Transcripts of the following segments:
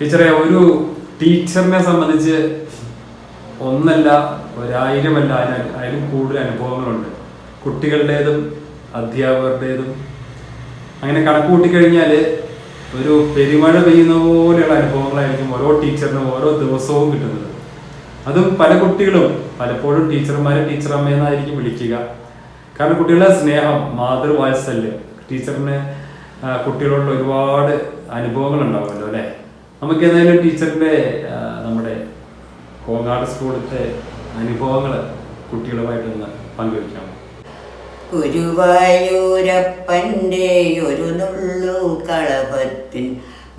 ടീച്ചറെ, ഒരു ടീച്ചറിനെ സംബന്ധിച്ച് ഒന്നല്ല 1000 അതിലും കൂടുതൽ അനുഭവങ്ങളുണ്ട്. കുട്ടികളുടേതും അധ്യാപകരുടേതും അങ്ങനെ കണക്ക് കൂട്ടിക്കഴിഞ്ഞാൽ ഒരു പെരുമഴ പെയ്യുന്ന പോലെയുള്ള അനുഭവങ്ങളായിരിക്കും ഓരോ ടീച്ചറിനും ഓരോ ദിവസവും കിട്ടുന്നത്. അതും പല കുട്ടികളും പലപ്പോഴും ടീച്ചർമാരെ ടീച്ചർ അമ്മയെന്നായിരിക്കും വിളിക്കുക. കാരണം കുട്ടികളുടെ സ്നേഹം, മാതൃവാത്സല്യം, ടീച്ചറിന് കുട്ടികളോടുള്ള ഒരുപാട് അനുഭവങ്ങൾ ഉണ്ടാവുമല്ലോ അല്ലേ? നമുക്ക് ഏതായാലും ടീച്ചറിൻ്റെ നമ്മുടെ കോങ്ങാട് സ്കൂളിലത്തെ അനുഭവങ്ങൾ കുട്ടികളുമായിട്ടൊന്ന് പങ്കുവയ്ക്കാം. ഗുരുവായൂരപ്പൻ്റെ ഒരു നുള്ളു കളഭത്തിൻ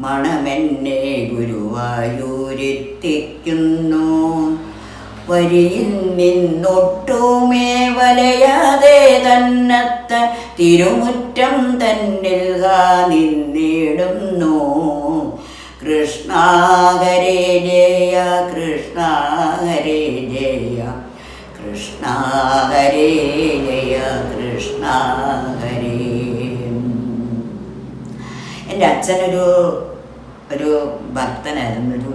മണമെന്നെ ഗുരുവായൂരെത്തിക്കുന്നു. വരിയിൽ നിന്നൊട്ടുമേ വലയാതെ തന്നത്ത തിരുമുറ്റം തന്നിൽ നിന്നിടുന്നു. കൃഷ്ണ ഹരേ ജയ, കൃഷ്ണ ഹരേ ജയ, കൃഷ്ണ ഹരേ ജയ, കൃഷ്ണ ഹരേ. എൻ്റെ അച്ഛനൊരു ഭക്തനായിരുന്നു. ഒരു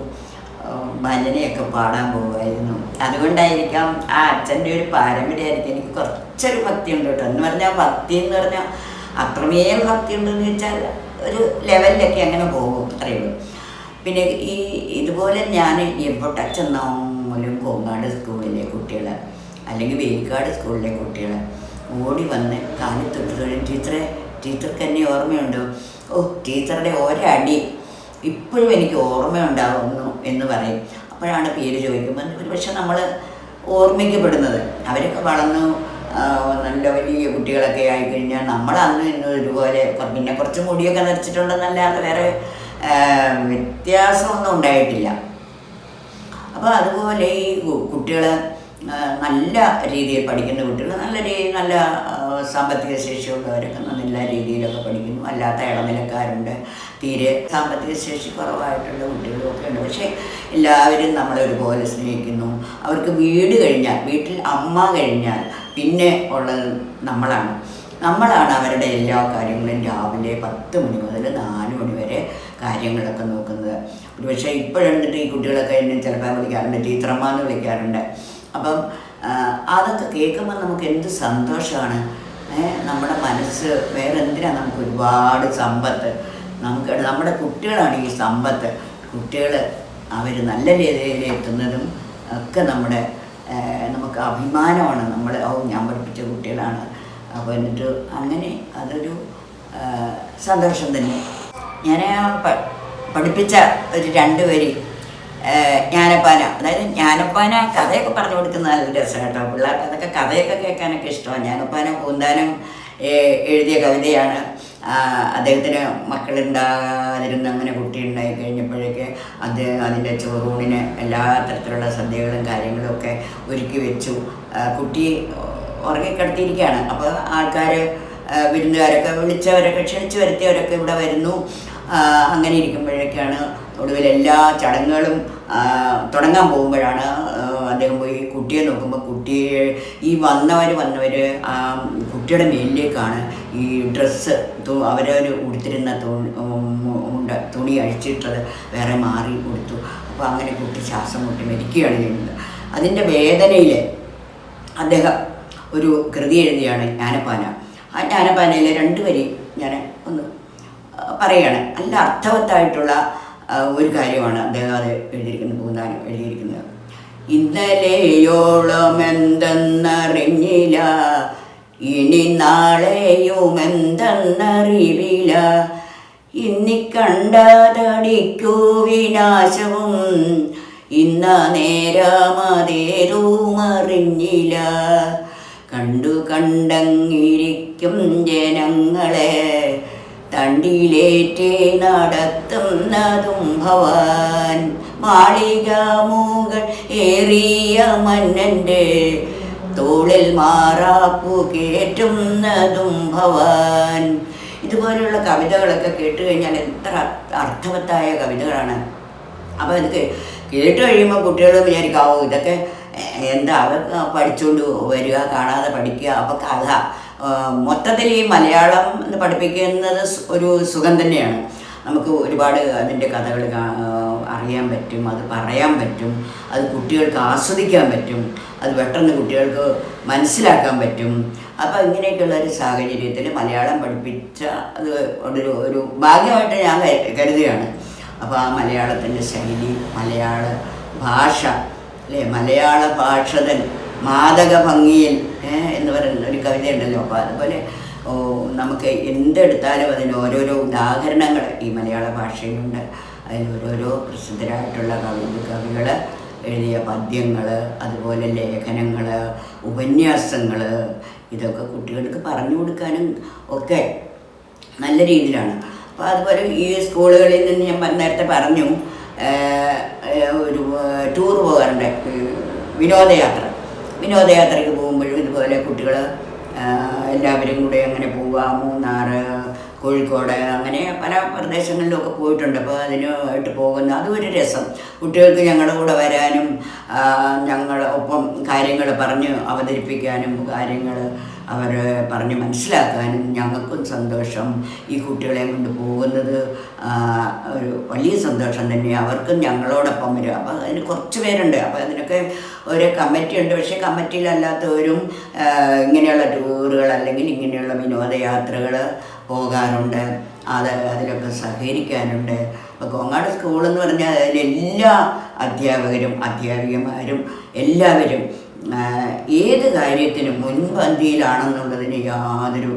ഭജനയൊക്കെ പാടാൻ പോകുമായിരുന്നു. അതുകൊണ്ടായിരിക്കാം ആ അച്ഛൻ്റെ ഒരു പാരമ്പര്യമായിരിക്കും എനിക്ക് കുറച്ചൊരു ഭക്തി ഉണ്ട് കേട്ടോ. എന്ന് പറഞ്ഞാൽ ഭക്തി എന്ന് പറഞ്ഞാൽ അത്രമേൽ ഭക്തി ഉണ്ടെന്ന് വെച്ചാൽ ഒരു ലെവലിലൊക്കെ അങ്ങനെ പോകും, അത്രയേ ഉള്ളൂ. പിന്നെ ഇതുപോലെ ഞാൻ എവിടെ ചെന്നാലും കോങ്ങാട് സ്കൂളിലെ കുട്ടികൾ അല്ലെങ്കിൽ വേലിക്കാട് സ്കൂളിലെ കുട്ടികൾ ഓടി വന്ന് കാലിൽ തൊട്ട് ടീച്ചർക്ക് എന്നെ ഓർമ്മയുണ്ടോ? ടീച്ചറുടെ ഒരടി ഇപ്പോഴും എനിക്ക് ഓർമ്മയുണ്ടാവുന്നു എന്ന് പറയും. അപ്പോഴാണ് പേര് ചോദിക്കുമ്പോൾ ഒരുപക്ഷെ നമ്മൾ ഓർമ്മിക്കപ്പെടുന്നത്. അവരൊക്കെ വളർന്നു നല്ല വലിയ കുട്ടികളൊക്കെ ആയിക്കഴിഞ്ഞാൽ നമ്മളന്ന് ഇന്ന് ഒരുപോലെ പിന്നെ കുറച്ച് മുടിയൊക്കെ നരച്ചിട്ടുണ്ടെന്നല്ലാതെ വേറെ വ്യത്യാസമൊന്നും ഉണ്ടായിട്ടില്ല. അപ്പോൾ അതുപോലെ ഈ കുട്ടികൾ നല്ല രീതിയിൽ പഠിക്കുന്ന കുട്ടികൾ നല്ല സാമ്പത്തിക ശേഷിയുള്ളവരൊക്കെ നല്ല രീതിയിലൊക്കെ പഠിക്കുന്നു. അല്ലാത്ത ഇടനിലക്കാരുണ്ട്, തീരെ സാമ്പത്തിക ശേഷി കുറവായിട്ടുള്ള കുട്ടികളൊക്കെ ഉണ്ട്. പക്ഷേ എല്ലാവരും നമ്മളെ ഒരുപോലെ സ്നേഹിക്കുന്നു. അവർക്ക് വീട്ടിൽ അമ്മ കഴിഞ്ഞാൽ പിന്നെ ഉള്ളത് നമ്മളാണ് അവരുടെ എല്ലാ കാര്യങ്ങളും രാവിലെ 10 മണി മുതൽ 4 മണി വരെ കാര്യങ്ങളൊക്കെ നോക്കുന്നത്. പക്ഷേ ഇപ്പോഴെന്നിട്ട് ഈ കുട്ടികളൊക്കെ എന്നെ ചിലപ്പോൾ വിളിക്കാറുണ്ട്, ടീച്ചറമ്മ എന്ന് വിളിക്കാറുണ്ട്. അപ്പം അതൊക്കെ കേൾക്കുമ്പോൾ നമുക്ക് എന്ത് സന്തോഷമാണ്. നമ്മുടെ മനസ്സ് വേറെ എന്തിനാണ്? നമുക്ക് ഒരുപാട് സമ്പത്ത്, നമ്മുടെ കുട്ടികളാണ് ഈ സമ്പത്ത്. കുട്ടികൾ അവർ നല്ല രീതിയിൽ എത്തുന്നതും ഒക്കെ നമുക്ക് അഭിമാനമാണ്. ഞാൻ പഠിപ്പിച്ച കുട്ടികളാണ്. അപ്പോൾ എന്നിട്ട് അങ്ങനെ അതൊരു സന്തോഷം തന്നെ. ഞാൻ പഠിപ്പിച്ച ഒരു 2 വരി ജ്ഞാനപ്പാന, അതായത് ജ്ഞാനപ്പാന കഥയൊക്കെ പറഞ്ഞു കൊടുക്കുന്ന നല്ല രസം കേട്ടോ. പിള്ളേർക്ക് അതൊക്കെ കഥയൊക്കെ കേൾക്കാനൊക്കെ ഇഷ്ടമാണ്. ജ്ഞാനപ്പാന പൂന്താനം എഴുതിയ കവിതയാണ്. അദ്ദേഹത്തിന് മക്കളുണ്ടാകാതിരുന്ന് അങ്ങനെ കുട്ടി ഉണ്ടായി കഴിഞ്ഞപ്പോഴേക്ക് അതിൻ്റെ ചോറൂണിന് എല്ലാ തരത്തിലുള്ള സദ്യകളും കാര്യങ്ങളും ഒക്കെ ഒരുക്കി വെച്ചു. കുട്ടി ഉറങ്ങിക്കിടത്തിയിരിക്കുകയാണ്. അപ്പോൾ ആൾക്കാർ, വിരുന്നുകാരൊക്കെ വിളിച്ചവരൊക്കെ ക്ഷണിച്ചു വരുത്തിയവരൊക്കെ ഇവിടെ വരുന്നു. അങ്ങനെ ഇരിക്കുമ്പോഴേക്കാണ് ഒടുവിൽ എല്ലാ ചടങ്ങുകളും തുടങ്ങാൻ പോകുമ്പോഴാണ് അദ്ദേഹം പോയി കുട്ടിയെ നോക്കുമ്പോൾ ഈ വന്നവർ കുട്ടിയുടെ മേലിലേക്കാണ് ഈ ഡ്രസ്സ് അവരവർ ഉടുത്തിരുന്ന തുണി അഴിച്ചിട്ടത് വേറെ മാറി കൊടുത്തു. അപ്പോൾ അങ്ങനെ കുട്ടി ശ്വാസം മുട്ടി മരിക്കുകയാണ് ചെയ്യുന്നത്. അതിൻ്റെ വേദനയിൽ അദ്ദേഹം ഒരു കൃതി എഴുതിയാണ് ജ്ഞാനപ്പാന. ആ ജ്ഞാനപ്പാനയിലെ 2 വരി ഞാൻ ഒന്ന് പറയുകയാണ്. നല്ല അർത്ഥവത്തായിട്ടുള്ള ഒരു കാര്യമാണ് അദ്ദേഹം അത് എഴുതിയിരിക്കുന്നത്, പൂന്താനം എഴുതിയിരിക്കുന്നത്. ഇന്നലെയോളം എന്തെന്നറിഞ്ഞില്ല, ഇനി നാളെയുമെന്തെന്നറിവില്ല, ഇന്നിക്കണ്ടതടിക്കൂ വിനാശവും ഇന്ന നേരമതേതും അറിഞ്ഞില്ല. കണ്ടങ്ങിരിക്കും ജനങ്ങളെ തണ്ടിലേറ്റേ നടത്തുന്നതും ഭവാൻ. മാളിക മുകൾ ഏറിയ മന്നൻ്റെ തോളിൽ മാറാപ്പു കയറ്റുന്നതും ഭവാൻ. ഇതുപോലെയുള്ള കവിതകളൊക്കെ കേട്ട് കഴിഞ്ഞാൽ എത്ര അർത്ഥവത്തായ കവിതകളാണ്. അപ്പോൾ ഇത് കേട്ട് കഴിയുമ്പോൾ കുട്ടികൾ വിചാരിക്കാവോ ഇതൊക്കെ എന്താ അവർക്ക് പഠിച്ചുകൊണ്ട് വരിക, കാണാതെ പഠിക്കുക. അപ്പോൾ കഥ മൊത്തത്തിൽ ഈ മലയാളം പഠിപ്പിക്കുന്നത് ഒരു സുഖം തന്നെയാണ്. നമുക്ക് ഒരുപാട് അതിൻ്റെ കഥകൾ അറിയാൻ പറ്റും, അത് പറയാൻ പറ്റും, അത് കുട്ടികൾക്ക് ആസ്വദിക്കാൻ പറ്റും, അത് പെട്ടെന്ന് കുട്ടികൾക്ക് മനസ്സിലാക്കാൻ പറ്റും. അപ്പോൾ ഇങ്ങനെയൊക്കെയുള്ള ഒരു സാഹചര്യത്തിൽ മലയാളം പഠിപ്പിച്ച അത് ഒരു ഭാഗ്യമായിട്ട് ഞാൻ കരുതുകയാണ്. അപ്പോൾ ആ മലയാളത്തിൻ്റെ ശൈലി, മലയാള ഭാഷ അല്ലേ, മലയാള ഭാഷതൻ മാദക ഭംഗിയിൽ എന്ന് പറയുന്ന ഒരു കവിതയുണ്ടല്ലോ. അപ്പോൾ അതുപോലെ നമുക്ക് എന്തെടുത്താലും അതിന് ഓരോരോ ഉദാഹരണങ്ങൾ ഈ മലയാള ഭാഷയിലുണ്ട്. അതിൽ ഓരോരോ പ്രസിദ്ധരായിട്ടുള്ള കവികൾ എഴുതിയ പദ്യങ്ങൾ, അതുപോലെ ലേഖനങ്ങൾ, ഉപന്യാസങ്ങൾ, ഇതൊക്കെ കുട്ടികൾക്ക് പറഞ്ഞു കൊടുക്കാനും ഒക്കെ നല്ല രീതിയിലാണ്. അപ്പോൾ അതുപോലെ ഈ സ്കൂളുകളിൽ നിന്ന് ഞാൻ നേരത്തെ പറഞ്ഞു ഒരു ടൂർ പോകാറുണ്ട്, വിനോദയാത്രയ്ക്ക് പോകുമ്പോഴും ഇതുപോലെ കുട്ടികൾ എല്ലാവരും കൂടെ അങ്ങനെ പോവുക. മൂന്നാർ, കോഴിക്കോട്, അങ്ങനെ പല പ്രദേശങ്ങളിലൊക്കെ പോയിട്ടുണ്ട്. അപ്പോൾ അതിനായിട്ട് പോകുന്ന അതും ഒരു രസം. കുട്ടികൾക്ക് ഞങ്ങളുടെ കൂടെ വരാനും ഒപ്പം കാര്യങ്ങൾ പറഞ്ഞ് അവതരിപ്പിക്കാനും കാര്യങ്ങൾ അവർ പറഞ്ഞ് മനസ്സിലാക്കാനും ഞങ്ങൾക്കും സന്തോഷം. ഈ കുട്ടികളെ കൊണ്ട് പോകുന്നത് ഒരു വലിയ സന്തോഷം തന്നെയാണ്. അവർക്കും ഞങ്ങളോടൊപ്പം വരും. അപ്പോൾ അതിന് കുറച്ച് പേരുണ്ട്. അപ്പോൾ അതിനൊക്കെ ഒരു കമ്മിറ്റി ഉണ്ട്. പക്ഷേ കമ്മിറ്റിയിലല്ലാത്തവരും ഇങ്ങനെയുള്ള ടൂറുകൾ അല്ലെങ്കിൽ ഇങ്ങനെയുള്ള വിനോദയാത്രകൾ പോകാറുണ്ട്. അതിലൊക്കെ സഹകരിക്കാനുണ്ട്. അപ്പോൾ കോങ്ങാട് സ്കൂളെന്ന് പറഞ്ഞാൽ അതിലെല്ലാ അധ്യാപകരും അധ്യാപികമാരും എല്ലാവരും ഏത് കാര്യത്തിനും മുൻപന്തിയിലാണെന്നുള്ളതിന് യാതൊരു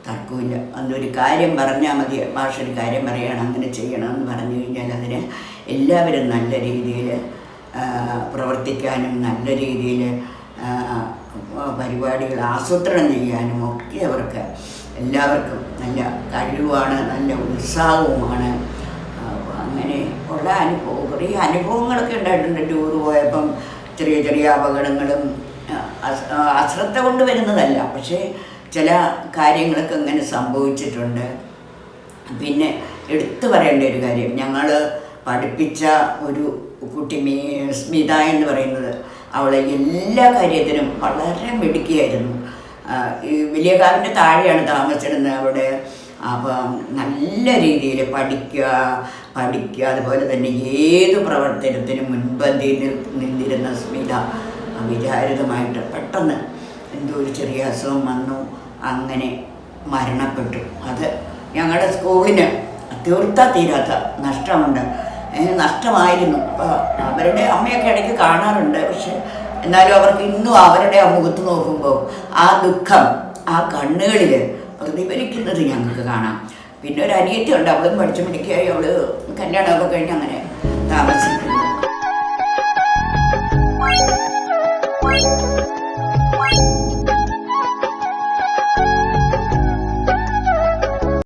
തർക്കമില്ല. അതൊരു കാര്യം പറഞ്ഞാൽ മതി, ഭാഷ ഒരു കാര്യം പറയുകയാണ്, അങ്ങനെ ചെയ്യണമെന്ന് പറഞ്ഞു കഴിഞ്ഞാൽ അതിന് എല്ലാവരും നല്ല രീതിയിൽ പ്രവർത്തിക്കാനും നല്ല രീതിയിൽ പരിപാടികൾ ആസൂത്രണം ചെയ്യാനും ഒക്കെ അവർക്ക് എല്ലാവർക്കും നല്ല കഴിവാണ്, നല്ല ഉത്സാഹവുമാണ്. അങ്ങനെ ഉള്ള കുറേ അനുഭവങ്ങളൊക്കെ ഉണ്ടായിട്ടുണ്ട്. ടൂർ പോയപ്പം ചെറിയ ചെറിയ അപകടങ്ങളും അശ്രദ്ധ കൊണ്ട് വരുന്നതല്ല, പക്ഷേ ചില കാര്യങ്ങളൊക്കെ അങ്ങനെ സംഭവിച്ചിട്ടുണ്ട്. പിന്നെ എടുത്തു പറയേണ്ട ഒരു കാര്യം, ഞങ്ങൾ പഠിപ്പിച്ച ഒരു കുട്ടി സ്മിത എന്ന് പറയുന്നത്, അവളെ എല്ലാ കാര്യത്തിനും വളരെ മിടുക്കിയായിരുന്നു. ഈ വലിയ കാവിൻ്റെ താഴെയാണ് താമസിച്ചിരുന്നത് അവിടെ. അപ്പം നല്ല രീതിയിൽ പഠിക്കുക, അതുപോലെ തന്നെ ഏത് പ്രവർത്തനത്തിനും മുൻപന്തിയിൽ നിന്നിരുന്ന സ്മിത അവിചാരിതമായിട്ട് പെട്ടെന്ന് എന്തോ ഒരു ചെറിയ അസുഖം വന്നു, അങ്ങനെ മരണപ്പെട്ടു. അത് ഞങ്ങളുടെ സ്കൂളിന് തീരാത്ത നഷ്ടമുണ്ട്, നഷ്ടമായിരുന്നു. അപ്പോൾ അവരുടെ അമ്മയൊക്കെ ഇടയ്ക്ക് കാണാറുണ്ട്. പക്ഷെ എന്നാലും അവർക്ക് ഇന്നും അവരുടെ ആ മുഖത്ത് നോക്കുമ്പോൾ ആ ദുഃഖം ആ കണ്ണുകളിൽ പ്രതിഫലിക്കുന്നത് ഞങ്ങൾക്ക് കാണാം. പിന്നെ ഒരു അനിയത്തി ഉണ്ട്, അവളും പഠിച്ചു മിടുക്കിയായി, അവൾ കല്യാണമൊക്കെ കഴിഞ്ഞ് അങ്ങനെ